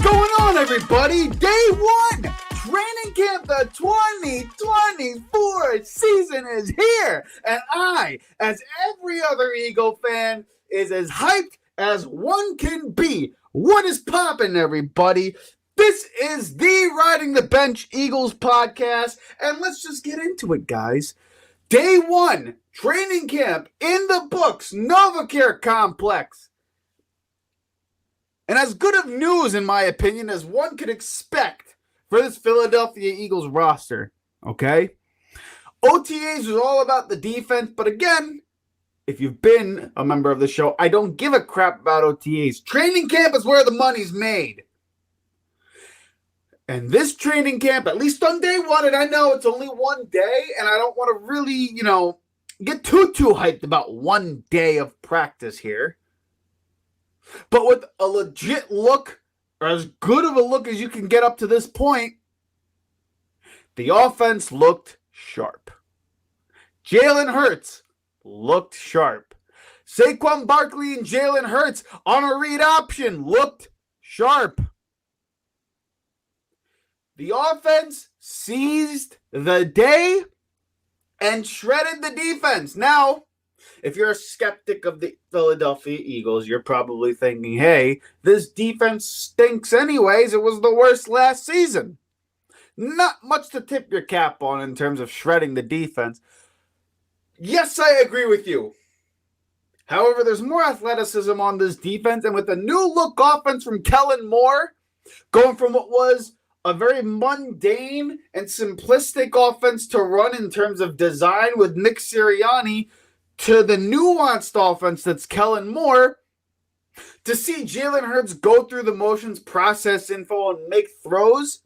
going on, everybody? Day one, training camp, the 2024 season is here. And I, as every other Eagle fan, is as hyped as one can be. What is poppin', everybody? This is the Riding the Bench Eagles podcast, and let's just get into it, guys. Day one, training camp in the books, NovaCare Complex. And as good of news, in my opinion, as one could expect for this Philadelphia Eagles roster, okay? OTAs was all about the defense, but again, if you've been a member of the show, I don't give a crap about OTAs. Training camp is where the money's made. And this training camp, at least on day one, and I know it's only one day, and I don't want to really, get too hyped about one day of practice here. But with a legit look, or as good of a look as you can get up to this point, the offense looked sharp. Jalen Hurts looked sharp. Saquon Barkley and Jalen Hurts on a read option looked sharp. The offense seized the day and shredded the defense. Now, if you're a skeptic of the Philadelphia Eagles, you're probably thinking, hey, this defense stinks anyways. It was the worst last season. Not much to tip your cap on in terms of shredding the defense. Yes, I agree with you. However, there's more athleticism on this defense, and with a new look offense from Kellen Moore, going from what was a very mundane and simplistic offense to run in terms of design with Nick Sirianni, to the nuanced offense that's Kellen Moore, to see Jalen Hurts go through the motions, process info, and make throws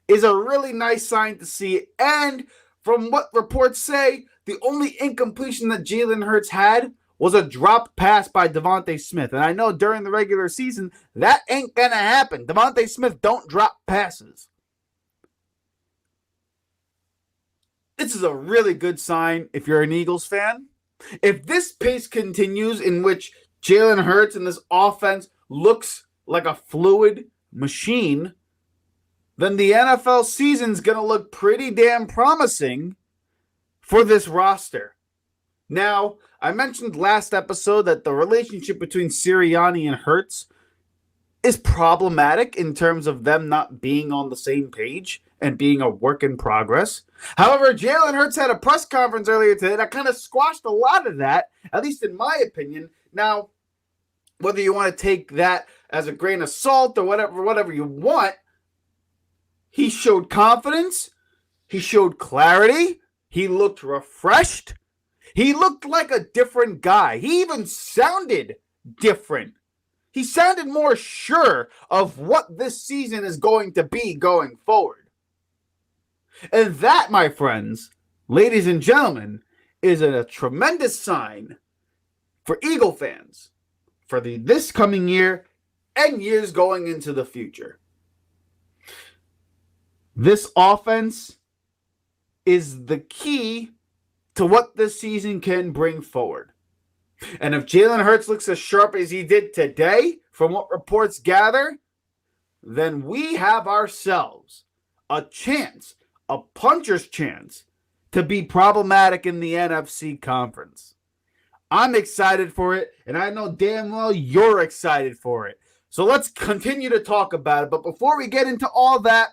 is a really nice sign to see. And from what reports say, the only incompletion that Jalen Hurts had was a drop pass by Devontae Smith. And I know during the regular season, that ain't going to happen. Devontae Smith don't drop passes. This is a really good sign if you're an Eagles fan. If this pace continues in which Jalen Hurts and this offense looks like a fluid machine, then the NFL season's going to look pretty damn promising for this roster. Now, I mentioned last episode that the relationship between Sirianni and Hurts is problematic in terms of them not being on the same page and being a work in progress. However, Jalen Hurts had a press conference earlier today that kind of squashed a lot of that, at least in my opinion. Now, whether you want to take that as a grain of salt or whatever you want, he showed confidence. He showed clarity. He looked refreshed. He looked like a different guy. He even sounded different. He sounded more sure of what this season is going to be going forward. And that, my friends, ladies and gentlemen, is a tremendous sign for Eagle fans for this coming year and years going into the future. This offense is the key to what this season can bring forward. And if Jalen Hurts looks as sharp as he did today, from what reports gather, then we have ourselves a chance, a puncher's chance, to be problematic in the NFC conference. I'm excited for it, and I know damn well you're excited for it. So let's continue to talk about it. But before we get into all that,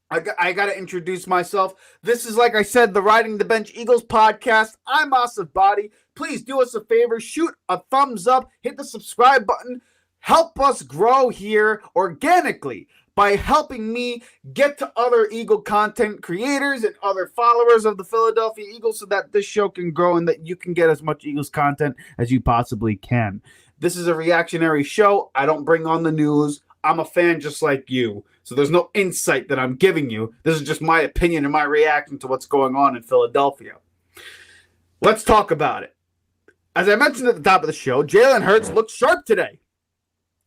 I got to introduce myself. This is, like I said, the Riding the Bench Eagles podcast. I'm Asif Badi. Please do us a favor. Shoot a thumbs up. Hit the subscribe button. Help us grow here organically by helping me get to other Eagle content creators and other followers of the Philadelphia Eagles so that this show can grow and that you can get as much Eagles content as you possibly can. This is a reactionary show. I don't bring on the news. I'm a fan just like you. So there's no insight that I'm giving you. This is just my opinion and my reaction to what's going on in Philadelphia. Let's talk about it. As I mentioned at the top of the show, Jalen Hurts looked sharp today.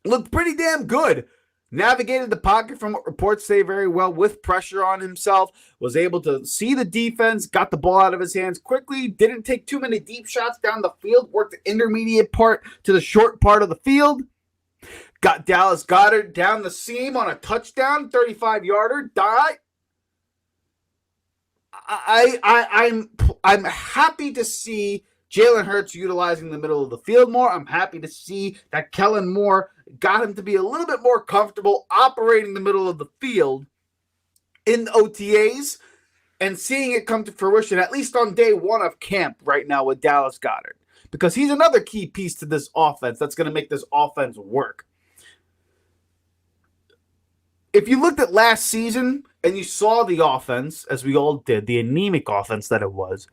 Looked pretty damn good. Navigated the pocket from what reports say very well with pressure on himself. Was able to see the defense, got the ball out of his hands quickly. Didn't take too many deep shots down the field. Worked the intermediate part to the short part of the field. Got Dallas Goedert down the seam on a touchdown, 35-yarder. I'm happy to see Jalen Hurts utilizing the middle of the field more. I'm happy to see that Kellen Moore got him to be a little bit more comfortable operating the middle of the field in the OTAs and seeing it come to fruition, at least on day one of camp right now with Dallas Goedert. Because he's another key piece to this offense that's going to make this offense work. If you looked at last season and you saw the offense, as we all did, the anemic offense that it was,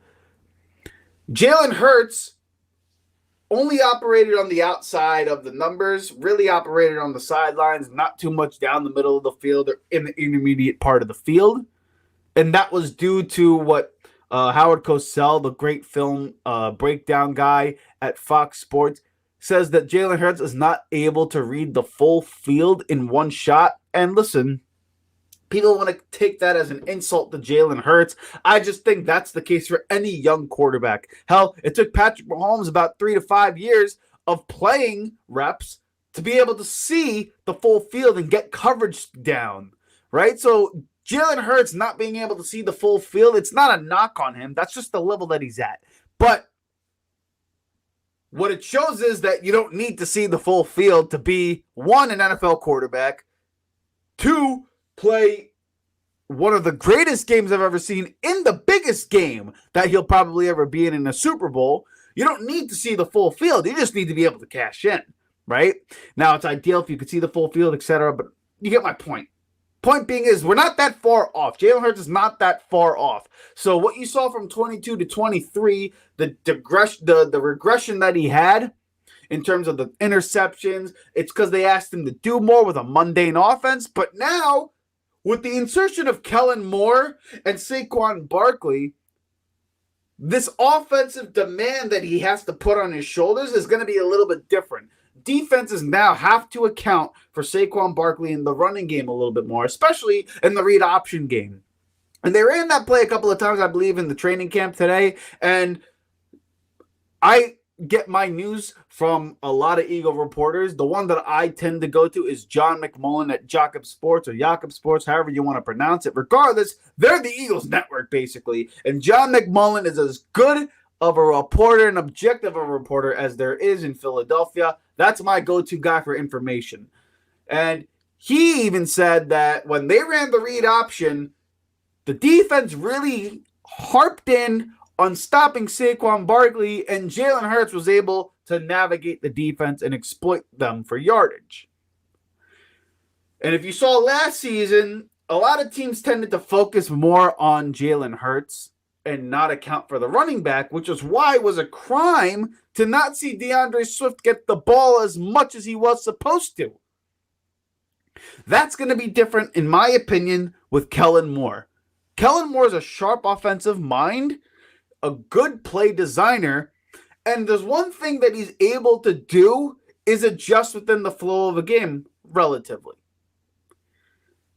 Jalen Hurts only operated on the outside of the numbers, really operated on the sidelines, not too much down the middle of the field or in the intermediate part of the field. And that was due to what Howard Cosell, the great film breakdown guy at Fox Sports, says that Jalen Hurts is not able to read the full field in one shot. And listen, people want to take that as an insult to Jalen Hurts. I just think that's the case for any young quarterback. Hell, it took Patrick Mahomes about 3 to 5 years of playing reps to be able to see the full field and get coverage down, right? So Jalen Hurts not being able to see the full field, it's not a knock on him. That's just the level that he's at. But what it shows is that you don't need to see the full field to be, one, an NFL quarterback, two, play one of the greatest games I've ever seen in the biggest game that he'll probably ever be in a Super Bowl. You don't need to see the full field. You just need to be able to cash in, right? Now, it's ideal if you could see the full field, etc., but you get my point. Point being is we're not that far off. Jalen Hurts is not that far off. So what you saw from 22 to 23, the regression that he had in terms of the interceptions, it's because they asked him to do more with a mundane offense. But now, with the insertion of Kellen Moore and Saquon Barkley, this offensive demand that he has to put on his shoulders is going to be a little bit different. Defenses now have to account for Saquon Barkley in the running game a little bit more, especially in the read option game. And they ran that play a couple of times, I believe, in the training camp today. And I get my news from a lot of Eagle reporters. The one that I tend to go to is John McMullen at Jakob Sports or Jakob Sports, however you want to pronounce it. Regardless, they're the Eagles network, basically. And John McMullen is as good of a reporter and objective of a reporter as there is in Philadelphia. That's my go-to guy for information. And he even said that when they ran the read option, the defense really harped in on stopping Saquon Barkley, and Jalen Hurts was able to navigate the defense and exploit them for yardage. And if you saw last season, a lot of teams tended to focus more on Jalen Hurts and not account for the running back, which is why it was a crime to not see DeAndre Swift get the ball as much as he was supposed to. That's going to be different, in my opinion, with Kellen Moore. Kellen Moore is a sharp offensive mind, a good play designer, and there's one thing that he's able to do is adjust within the flow of a game relatively.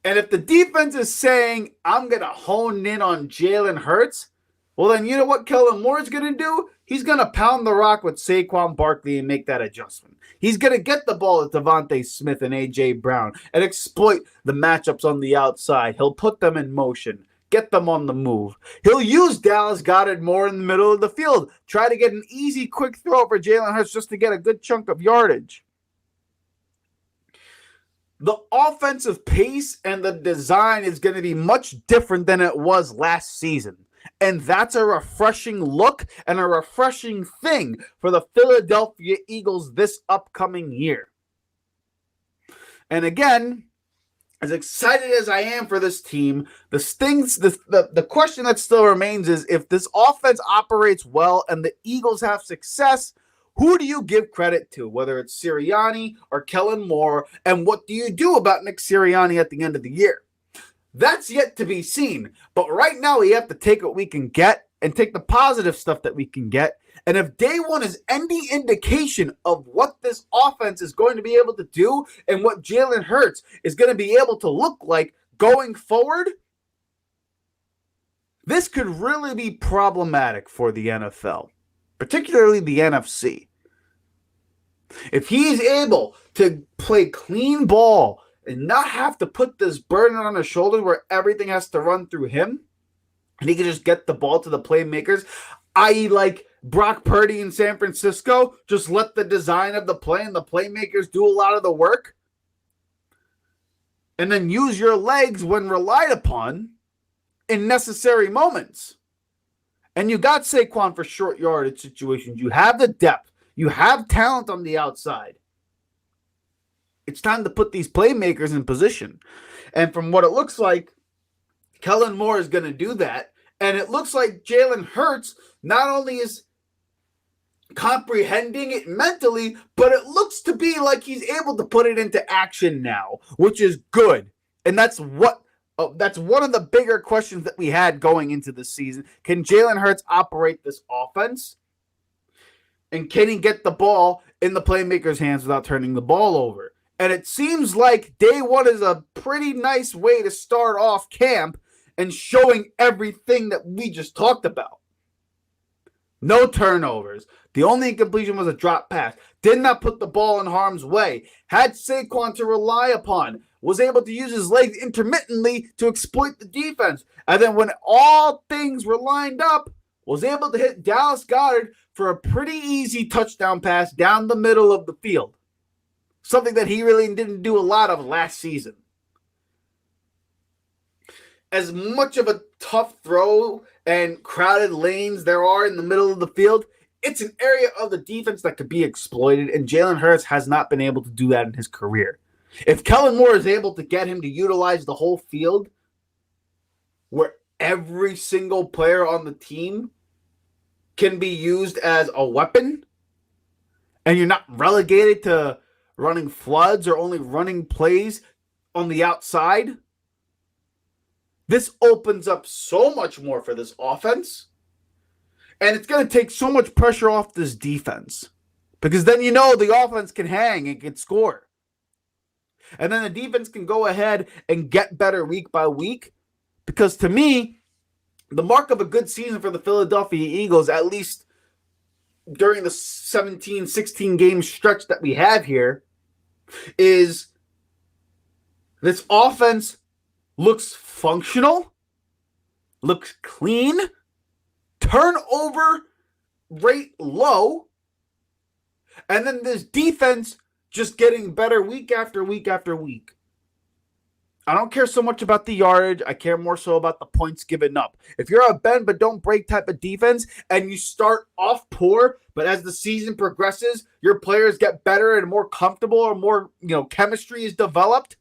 And if the defense is saying, I'm going to hone in on Jalen Hurts, well, then you know what Kellen Moore is going to do? He's going to pound the rock with Saquon Barkley and make that adjustment. He's going to get the ball at Devontae Smith and A.J. Brown and exploit the matchups on the outside. He'll put them in motion, get them on the move. He'll use Dallas Goedert more in the middle of the field, try to get an easy, quick throw for Jalen Hurts just to get a good chunk of yardage. The offensive pace and the design is going to be much different than it was last season. And that's a refreshing look and a refreshing thing for the Philadelphia Eagles this upcoming year. And again, as excited as I am for this team, the question that still remains is if this offense operates well and the Eagles have success, who do you give credit to, whether it's Sirianni or Kellen Moore, and what do you do about Nick Sirianni at the end of the year? That's yet to be seen. But right now, we have to take what we can get and take the positive stuff that we can get. And if day one is any indication of what this offense is going to be able to do and what Jalen Hurts is going to be able to look like going forward, this could really be problematic for the NFL, particularly the NFC. If he is able to play clean ball and not have to put this burden on his shoulders where everything has to run through him, and he can just get the ball to the playmakers, i.e. like Brock Purdy in San Francisco, just let the design of the play and the playmakers do a lot of the work, and then use your legs when relied upon in necessary moments. And you got Saquon for short yardage situations. You have the depth. You have talent on the outside. It's time to put these playmakers in position. And from what it looks like, Kellen Moore is going to do that. And it looks like Jalen Hurts not only is comprehending it mentally, but it looks to be like he's able to put it into action now, which is good. And that's one of the bigger questions that we had going into the season. Can Jalen Hurts operate this offense? And can he get the ball in the playmaker's hands without turning the ball over? And it seems like day one is a pretty nice way to start off camp and showing everything that we just talked about. No turnovers. The only incompletion was a drop pass. Did not put the ball in harm's way. Had Saquon to rely upon. Was able to use his legs intermittently to exploit the defense. And then when all things were lined up, was able to hit Dallas Goedert for a pretty easy touchdown pass down the middle of the field. Something that he really didn't do a lot of last season. As much of a tough throw and crowded lanes there are in the middle of the field, it's an area of the defense that could be exploited, and Jalen Hurts has not been able to do that in his career. If Kellen Moore is able to get him to utilize the whole field, where every single player on the team can be used as a weapon, and you're not relegated to running floods or only running plays on the outside, this opens up so much more for this offense. And it's going to take so much pressure off this defense. Because then you know the offense can hang and can score. And then the defense can go ahead and get better week by week. Because to me, the mark of a good season for the Philadelphia Eagles, at least during the 17, 16 game stretch that we have here, is this offense looks functional, looks clean, turnover rate low, and then this defense just getting better week after week after week. I don't care so much about the yardage. I care more so about the points given up. If you're a bend but don't break type of defense and you start off poor, but as the season progresses, your players get better and more comfortable, or more, chemistry is developed,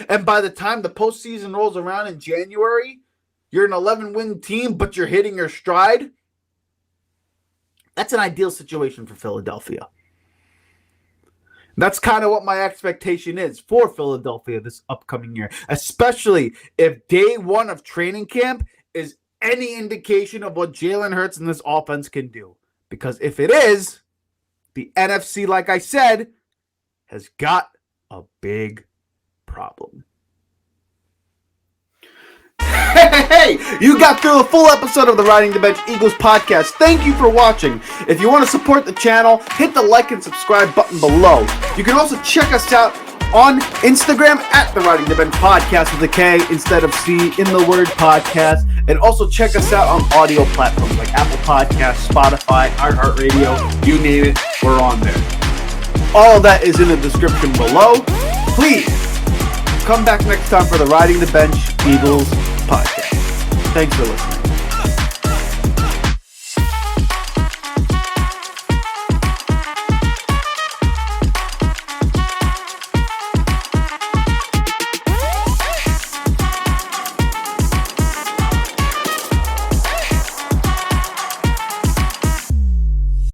and by the time the postseason rolls around in January, you're an 11-win team, but you're hitting your stride, that's an ideal situation for Philadelphia. That's kind of what my expectation is for Philadelphia this upcoming year, especially if day one of training camp is any indication of what Jalen Hurts and this offense can do. Because if it is, the NFC, like I said, has got a big problem. Hey, you got through the full episode of the Riding the Bench Eagles podcast. Thank you for watching. If you want to support the channel, hit the like and subscribe button below. You can also check us out on Instagram at the Riding the Bench podcast with a K instead of C in the word podcast. And also check us out on audio platforms like Apple Podcasts, Spotify, iHeartRadio, you name it, we're on there. All of that is in the description below. Please come back next time for the Riding the Bench Eagles podcast. Thanks for listening.